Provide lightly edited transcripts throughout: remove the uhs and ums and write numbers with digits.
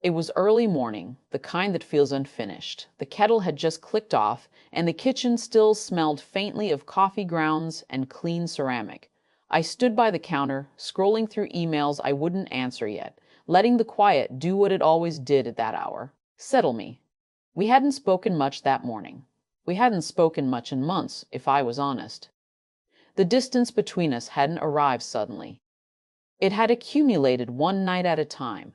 It was early morning, the kind that feels unfinished. The kettle had just clicked off, and the kitchen still smelled faintly of coffee grounds and clean ceramic. I stood by the counter, scrolling through emails I wouldn't answer yet, letting the quiet do what it always did at that hour, settle me. We hadn't spoken much that morning. We hadn't spoken much in months, if I was honest. The distance between us hadn't arrived suddenly. It had accumulated one night at a time.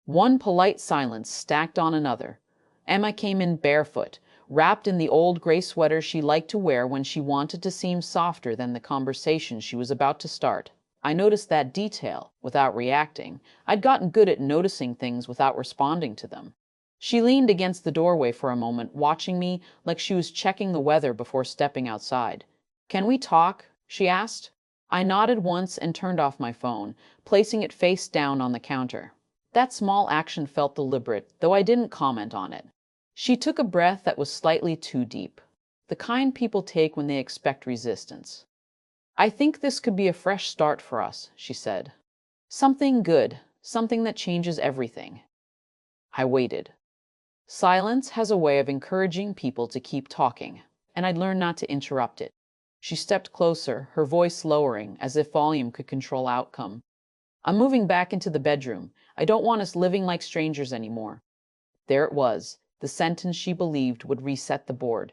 One polite silence stacked on another. Emma came in barefoot, wrapped in the old gray sweater she liked to wear when she wanted to seem softer than the conversation she was about to start. I noticed that detail, without reacting. I'd gotten good at noticing things without responding to them. She leaned against the doorway for a moment, watching me like she was checking the weather before stepping outside. "Can we talk?" she asked. I nodded once and turned off my phone, placing it face down on the counter. That small action felt deliberate, though I didn't comment on it. She took a breath that was slightly too deep, the kind people take when they expect resistance. "I think this could be a fresh start for us," she said. "Something good, something that changes everything." I waited. Silence has a way of encouraging people to keep talking, and I'd learned not to interrupt it. She stepped closer, her voice lowering, as if volume could control outcome. "I'm moving back into the bedroom. I don't want us living like strangers anymore." There it was, the sentence she believed would reset the board.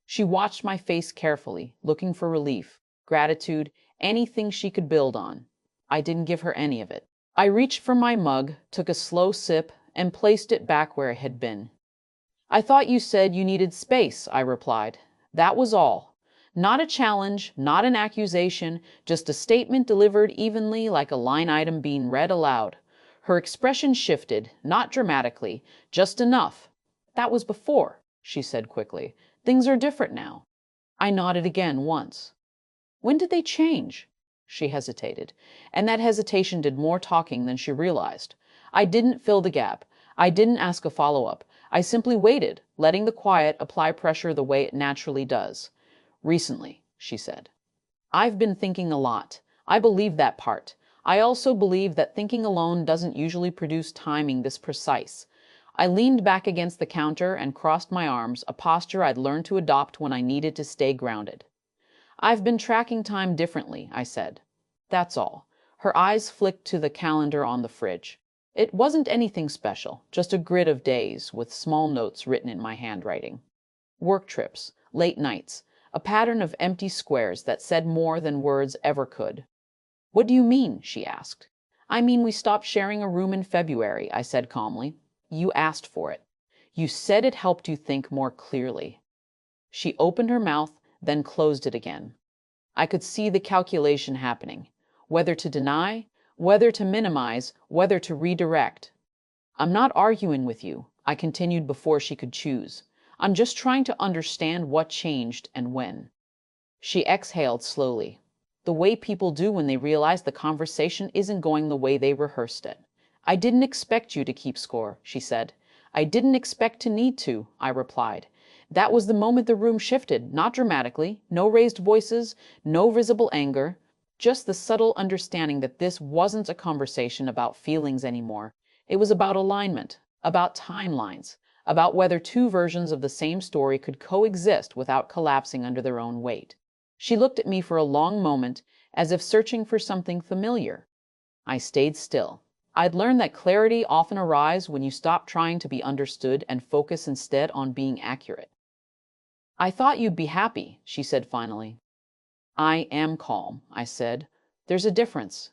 She watched my face carefully, looking for relief, gratitude, anything she could build on. I didn't give her any of it. I reached for my mug, took a slow sip, and placed it back where it had been. "I thought you said you needed space," I replied. That was all. Not a challenge, not an accusation, just a statement delivered evenly like a line item being read aloud. Her expression shifted, not dramatically, just enough. "That was before," she said quickly. "Things are different now." I nodded again once. "When did they change?" She hesitated, and that hesitation did more talking than she realized. I didn't fill the gap. I didn't ask a follow-up. I simply waited, letting the quiet apply pressure the way it naturally does. "Recently," she said. "I've been thinking a lot. I believe that part. I also believe that thinking alone doesn't usually produce timing this precise." I leaned back against the counter and crossed my arms, a posture I'd learned to adopt when I needed to stay grounded. "I've been tracking time differently," I said. That's all. Her eyes flicked to the calendar on the fridge. It wasn't anything special, just a grid of days with small notes written in my handwriting. Work trips, late nights, a pattern of empty squares that said more than words ever could. "What do you mean?" she asked. "I mean we stopped sharing a room in February," I said calmly. "You asked for it. You said it helped you think more clearly." She opened her mouth, then closed it again. I could see the calculation happening. Whether to deny, whether to minimize, whether to redirect. "I'm not arguing with you," I continued before she could choose. "I'm just trying to understand what changed and when." She exhaled slowly, the way people do when they realize the conversation isn't going the way they rehearsed it. "I didn't expect you to keep score," she said. "I didn't expect to need to," I replied. That was the moment the room shifted, not dramatically, no raised voices, no visible anger, just the subtle understanding that this wasn't a conversation about feelings anymore. It was about alignment, about timelines, about whether two versions of the same story could coexist without collapsing under their own weight. She looked at me for a long moment, as if searching for something familiar. I stayed still. I'd learned that clarity often arrives when you stop trying to be understood and focus instead on being accurate. "I thought you'd be happy," she said finally. "I am calm," I said. "There's a difference."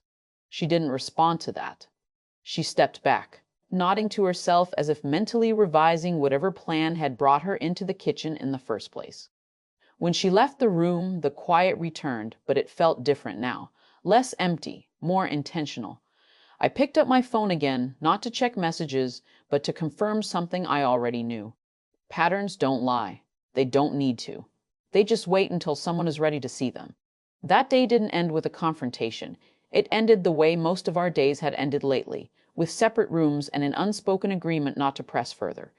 She didn't respond to that. She stepped back, nodding to herself as if mentally revising whatever plan had brought her into the kitchen in the first place. When she left the room, the quiet returned, but it felt different now, less empty, more intentional. I picked up my phone again, not to check messages, but to confirm something I already knew. Patterns don't lie. They don't need to. They just wait until someone is ready to see them. That day didn't end with a confrontation. It ended the way most of our days had ended lately, with separate rooms and an unspoken agreement not to press further.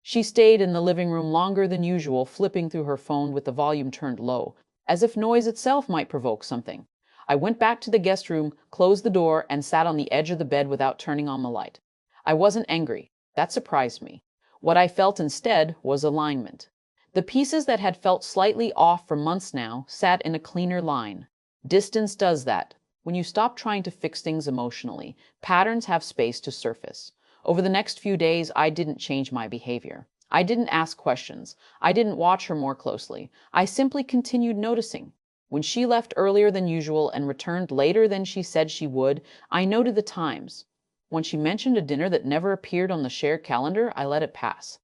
She stayed in the living room longer than usual, flipping through her phone with the volume turned low, as if noise itself might provoke something. I went back to the guest room, closed the door, and sat on the edge of the bed without turning on the light. I wasn't angry. That surprised me. What I felt instead was alignment. The pieces that had felt slightly off for months now sat in a cleaner line. Distance does that. When you stop trying to fix things emotionally, patterns have space to surface. Over the next few days, I didn't change my behavior. I didn't ask questions. I didn't watch her more closely. I simply continued noticing. When she left earlier than usual and returned later than she said she would, I noted the times. When she mentioned a dinner that never appeared on the shared calendar, I let it pass.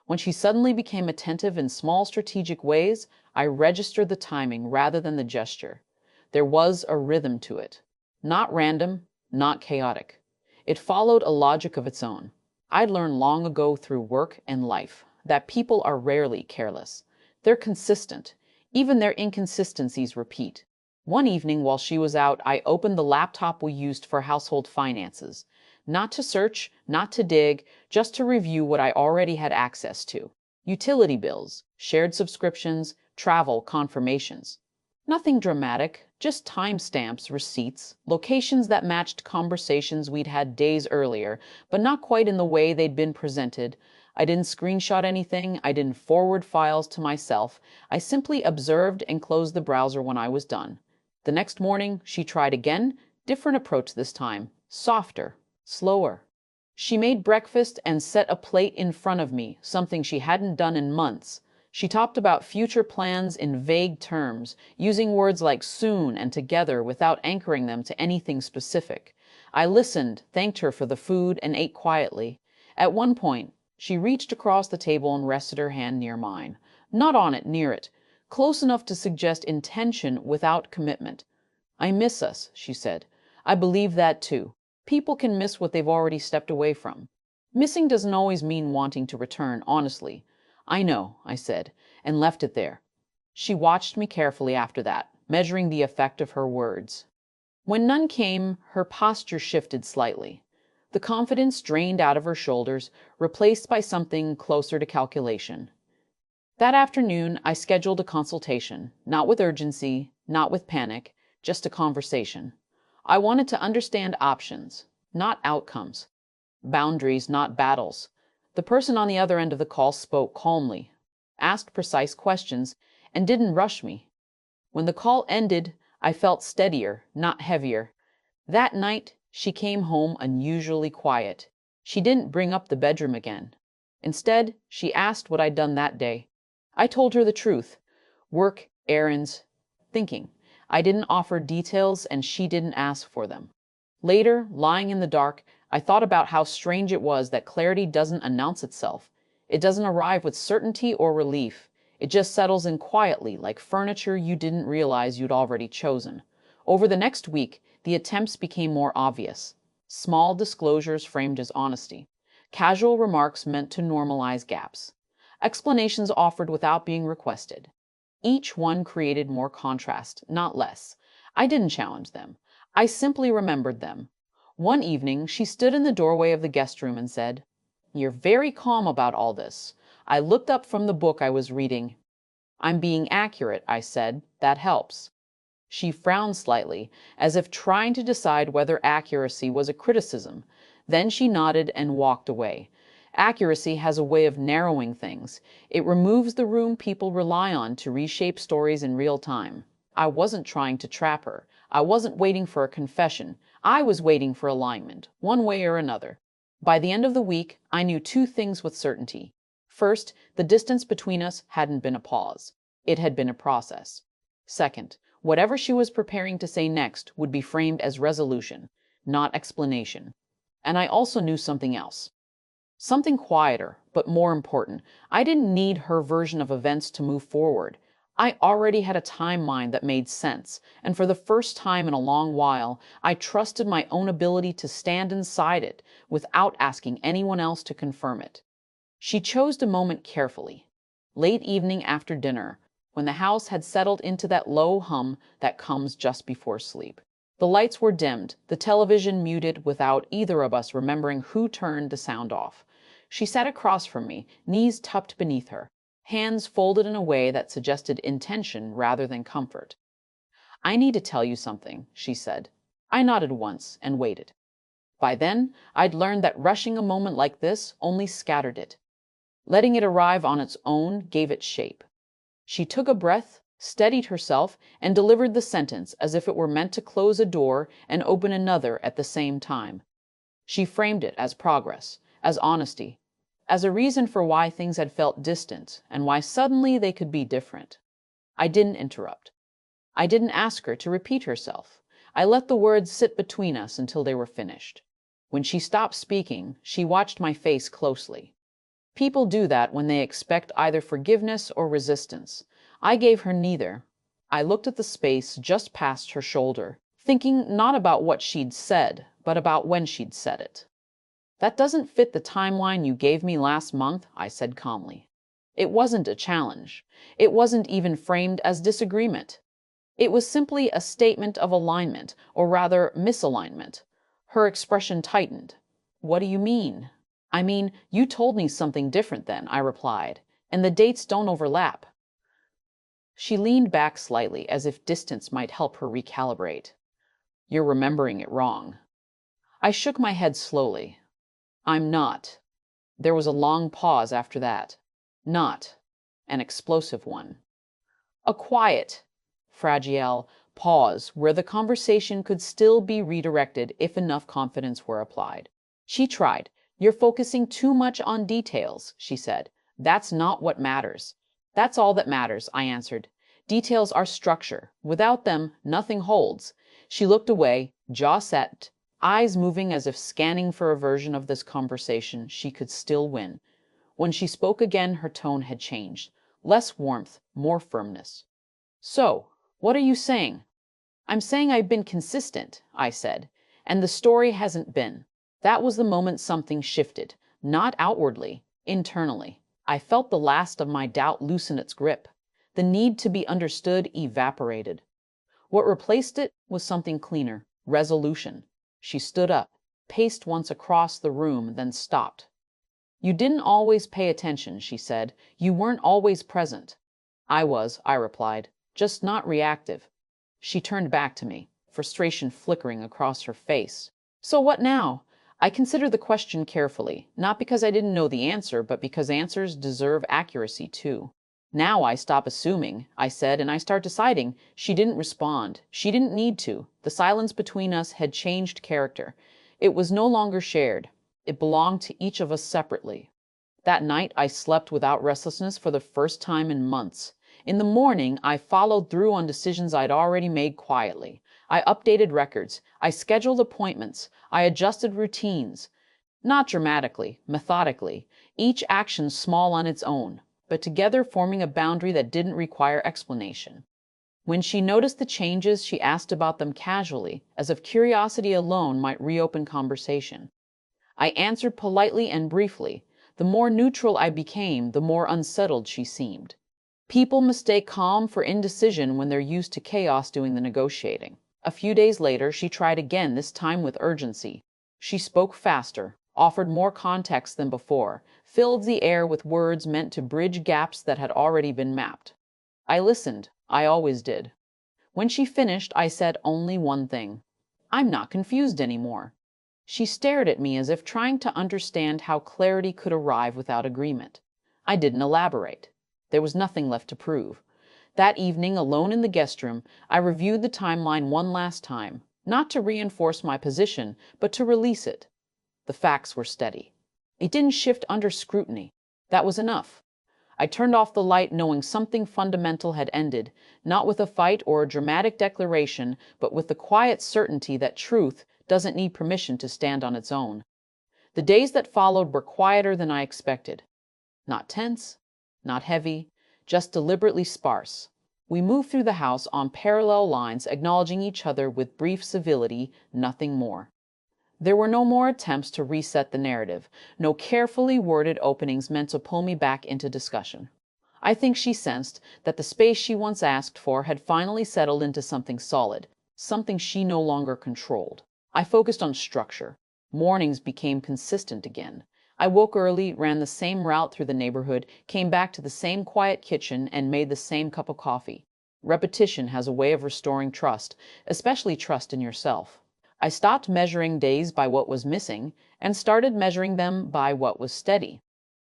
When she suddenly became attentive in small strategic ways, I registered the timing rather than the gesture. There was a rhythm to it. Not random, not chaotic. It followed a logic of its own. I'd learned long ago through work and life that people are rarely careless. They're consistent. Even their inconsistencies repeat. One evening while she was out, I opened the laptop we used for household finances. Not to search, not to dig, just to review what I already had access to. Utility bills, shared subscriptions, travel confirmations. Nothing dramatic, just timestamps, receipts, locations that matched conversations we'd had days earlier, but not quite in the way they'd been presented. I didn't screenshot anything, I didn't forward files to myself. I simply observed and closed the browser when I was done. The next morning, she tried again, different approach this time, softer, slower. She made breakfast and set a plate in front of me, something she hadn't done in months. She talked about future plans in vague terms, using words like soon and together without anchoring them to anything specific. I listened, thanked her for the food, and ate quietly. At one point, she reached across the table and rested her hand near mine. Not on it, near it, close enough to suggest intention without commitment. I miss us, she said. I believe that too. People can miss what they've already stepped away from. Missing doesn't always mean wanting to return, honestly. I know, I said, and left it there. She watched me carefully after that, measuring the effect of her words. When none came, her posture shifted slightly. The confidence drained out of her shoulders, replaced by something closer to calculation. That afternoon, I scheduled a consultation, not with urgency, not with panic, just a conversation. I wanted to understand options, not outcomes. Boundaries, not battles. The person on the other end of the call spoke calmly, asked precise questions, and didn't rush me. When the call ended, I felt steadier, not heavier. That night, she came home unusually quiet. She didn't bring up the bedroom again. Instead, she asked what I'd done that day. I told her the truth. Work, errands, thinking. I didn't offer details and she didn't ask for them. Later, lying in the dark, I thought about how strange it was that clarity doesn't announce itself. It doesn't arrive with certainty or relief. It just settles in quietly, like furniture you didn't realize you'd already chosen. Over the next week, the attempts became more obvious. Small disclosures framed as honesty. Casual remarks meant to normalize gaps. Explanations offered without being requested. Each one created more contrast, not less. I didn't challenge them. I simply remembered them. One evening, she stood in the doorway of the guest room and said, "You're very calm about all this." I looked up from the book I was reading. "I'm being accurate," I said. "That helps." She frowned slightly, as if trying to decide whether accuracy was a criticism. Then she nodded and walked away. Accuracy has a way of narrowing things. It removes the room people rely on to reshape stories in real time. I wasn't trying to trap her. I wasn't waiting for a confession. I was waiting for alignment, one way or another. By the end of the week, I knew two things with certainty. First, the distance between us hadn't been a pause. It had been a process. Second, whatever she was preparing to say next would be framed as resolution, not explanation. And I also knew something else. Something quieter, but more important. I didn't need her version of events to move forward. I already had a timeline that made sense, and for the first time in a long while, I trusted my own ability to stand inside it without asking anyone else to confirm it. She chose the moment carefully. Late evening after dinner, when the house had settled into that low hum that comes just before sleep. The lights were dimmed, the television muted without either of us remembering who turned the sound off. She sat across from me, knees tucked beneath her, hands folded in a way that suggested intention rather than comfort. "I need to tell you something," she said. I nodded once and waited. By then, I'd learned that rushing a moment like this only scattered it. Letting it arrive on its own gave it shape. She took a breath, steadied herself, and delivered the sentence as if it were meant to close a door and open another at the same time. She framed it as progress, as honesty, as a reason for why things had felt distant and why suddenly they could be different. I didn't interrupt. I didn't ask her to repeat herself. I let the words sit between us until they were finished. When she stopped speaking, she watched my face closely. People do that when they expect either forgiveness or resistance. I gave her neither. I looked at the space just past her shoulder, thinking not about what she'd said, but about when she'd said it. "That doesn't fit the timeline you gave me last month," I said calmly. It wasn't a challenge. It wasn't even framed as disagreement. It was simply a statement of alignment, or rather misalignment. Her expression tightened. "What do you mean?" "I mean, you told me something different then," I replied, "and the dates don't overlap." She leaned back slightly, as if distance might help her recalibrate. "You're remembering it wrong." I shook my head slowly. "I'm not." There was a long pause after that. "Not." An explosive one. A quiet, fragile pause where the conversation could still be redirected if enough confidence were applied. She tried. "You're focusing too much on details," she said. "That's not what matters." "That's all that matters," I answered. "Details are structure. Without them, nothing holds." She looked away, jaw set, eyes moving as if scanning for a version of this conversation she could still win. When she spoke again, her tone had changed. Less warmth, more firmness. "So, what are you saying?" "I'm saying I've been consistent," I said, "and the story hasn't been." That was the moment something shifted, not outwardly, internally. I felt the last of my doubt loosen its grip. The need to be understood evaporated. What replaced it was something cleaner, resolution. She stood up, paced once across the room, then stopped. "You didn't always pay attention," she said. "You weren't always present." "I was," I replied, "just not reactive." She turned back to me, frustration flickering across her face. "So what now?" I considered the question carefully, not because I didn't know the answer, but because answers deserve accuracy too. "Now I stop assuming," I said, "and I start deciding." She didn't respond. She didn't need to. The silence between us had changed character. It was no longer shared. It belonged to each of us separately. That night, I slept without restlessness for the first time in months. In the morning, I followed through on decisions I'd already made quietly. I updated records. I scheduled appointments. I adjusted routines. Not dramatically, methodically, each action small on its own, but together forming a boundary that didn't require explanation. When she noticed the changes, she asked about them casually, as if curiosity alone might reopen conversation. I answered politely and briefly. The more neutral I became, the more unsettled she seemed. People mistake calm for indecision when they're used to chaos doing the negotiating. A few days later, she tried again, this time with urgency. She spoke faster, offered more context than before, filled the air with words meant to bridge gaps that had already been mapped. I listened. I always did. When she finished, I said only one thing. "I'm not confused anymore." She stared at me as if trying to understand how clarity could arrive without agreement. I didn't elaborate. There was nothing left to prove. That evening, alone in the guest room, I reviewed the timeline one last time, not to reinforce my position, but to release it. The facts were steady. It didn't shift under scrutiny. That was enough. I turned off the light knowing something fundamental had ended, not with a fight or a dramatic declaration, but with the quiet certainty that truth doesn't need permission to stand on its own. The days that followed were quieter than I expected. Not tense, not heavy, just deliberately sparse. We moved through the house on parallel lines, acknowledging each other with brief civility, nothing more. There were no more attempts to reset the narrative, no carefully worded openings meant to pull me back into discussion. I think she sensed that the space she once asked for had finally settled into something solid, something she no longer controlled. I focused on structure. Mornings became consistent again. I woke early, ran the same route through the neighborhood, came back to the same quiet kitchen, and made the same cup of coffee. Repetition has a way of restoring trust, especially trust in yourself. I stopped measuring days by what was missing and started measuring them by what was steady.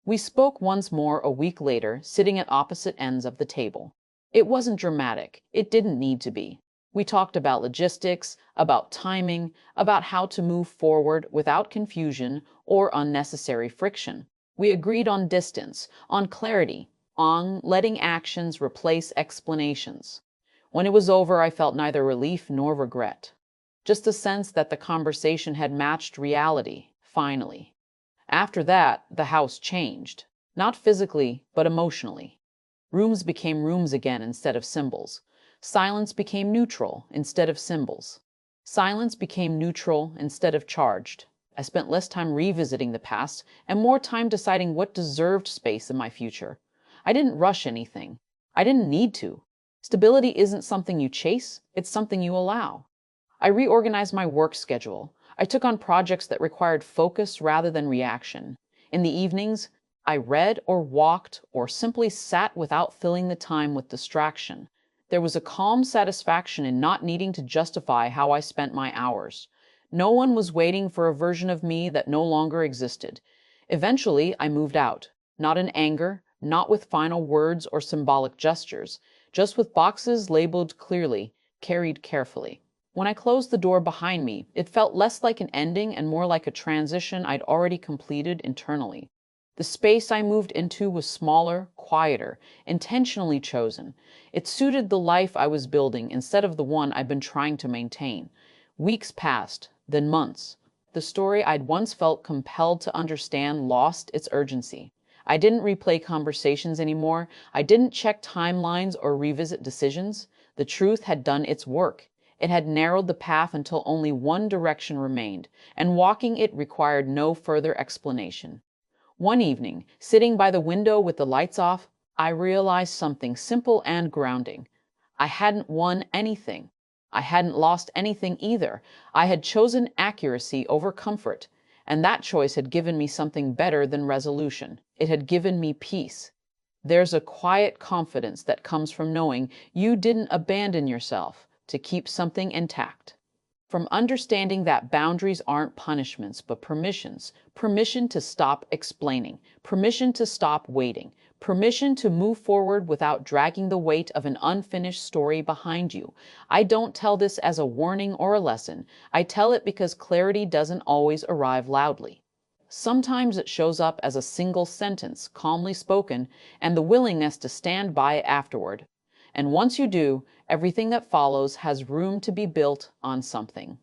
We spoke once more a week later, sitting at opposite ends of the table. It wasn't dramatic. It didn't need to be. We talked about logistics, about timing, about how to move forward without confusion or unnecessary friction. We agreed on distance, on clarity, on letting actions replace explanations. When it was over, I felt neither relief nor regret. Just a sense that the conversation had matched reality, finally. After that, the house changed. Not physically, but emotionally. Rooms became rooms again instead of symbols. Silence became neutral instead of symbols. Silence became neutral instead of charged. I spent less time revisiting the past and more time deciding what deserved space in my future. I didn't rush anything. I didn't need to. Stability isn't something you chase, it's something you allow. I reorganized my work schedule. I took on projects that required focus rather than reaction. In the evenings, I read or walked or simply sat without filling the time with distraction. There was a calm satisfaction in not needing to justify how I spent my hours. No one was waiting for a version of me that no longer existed. Eventually, I moved out, not in anger, not with final words or symbolic gestures, just with boxes labeled clearly, carried carefully. When I closed the door behind me, it felt less like an ending and more like a transition I'd already completed internally. The space I moved into was smaller, quieter, intentionally chosen. It suited the life I was building instead of the one I'd been trying to maintain. Weeks passed, then months. The story I'd once felt compelled to understand lost its urgency. I didn't replay conversations anymore. I didn't check timelines or revisit decisions. The truth had done its work. It had narrowed the path until only one direction remained, and walking it required no further explanation. One evening, sitting by the window with the lights off, I realized something simple and grounding. I hadn't won anything. I hadn't lost anything either. I had chosen accuracy over comfort, and that choice had given me something better than resolution. It had given me peace. There's a quiet confidence that comes from knowing you didn't abandon yourself to keep something intact. From understanding that boundaries aren't punishments but permissions, permission to stop explaining, permission to stop waiting, permission to move forward without dragging the weight of an unfinished story behind you. I don't tell this as a warning or a lesson. I tell it because clarity doesn't always arrive loudly. Sometimes it shows up as a single sentence, calmly spoken, and the willingness to stand by it afterward. And once you do, everything that follows has room to be built on something.